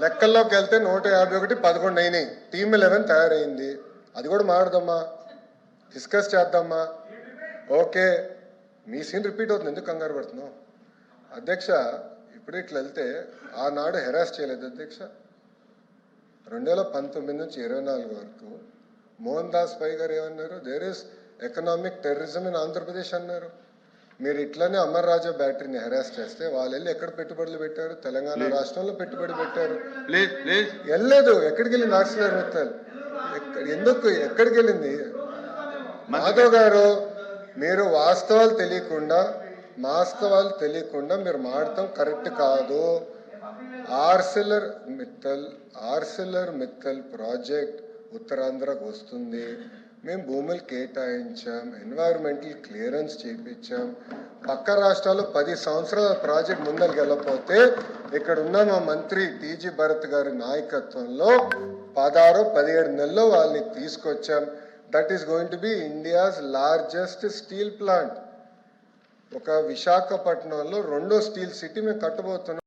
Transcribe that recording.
లెక్కల్లోకి వెళ్తే 151 11 అయినాయి. టీమ్ 11 తయారైంది. అది కూడా మాడదమ్మా, డిస్కస్ చేద్దామా. ఓకే, మీ సీన్ రిపీట్ అవుతుంది, ఎందుకు కంగారు పడుతున్నావు అధ్యక్ష? ఇప్పుడు ఇట్లా వెళ్తే ఆనాడు హెరాస్ చేయలేదు అధ్యక్ష. 2019 నుంచి 24 వరకు మోహన్ దాస్ పై గారు ఏమన్నారు? There is economic terrorism in Andhra Pradesh అన్నారు. మీరు ఇట్లనే అమర్ రాజా బ్యాటరీని హెరాస్ చేస్తే వాళ్ళు వెళ్ళి ఎక్కడ పెట్టుబడులు పెట్టారు? తెలంగాణ రాష్ట్రంలో పెట్టుబడి పెట్టారు. వెళ్ళలేదు. ఎక్కడికి వెళ్ళింది ఆక్సిలర్ మిత్తల్? ఎందుకు ఎక్కడికి వెళ్ళింది? మాధవ్ గారు, మీరు వాస్తవాలు తెలియకుండా మీరు మాడటం కరెక్ట్ కాదు. ఆర్సిలర్ మిత్తల్ ప్రాజెక్ట్ ఉత్తరాంధ్రకు వస్తుంది. మేము భూములు కేటాయించాం, ఎన్వైరన్మెంటల్ క్లియరెన్స్ చేయించాం. పక్క రాష్ట్రాలు 10 సంవత్సరాల ప్రాజెక్ట్ ముందరికి వెళ్ళకపోతే ఇక్కడ ఉన్న మా మంత్రి టీజీ భరత్ గారి నాయకత్వంలో 16-17 నెలల్లో వాళ్ళని తీసుకొచ్చాం. That is going to be India's largest steel plant. ఒక విశాఖపట్నంలో 2వ స్టీల్ సిటీ మేము కట్టబోతున్నాం.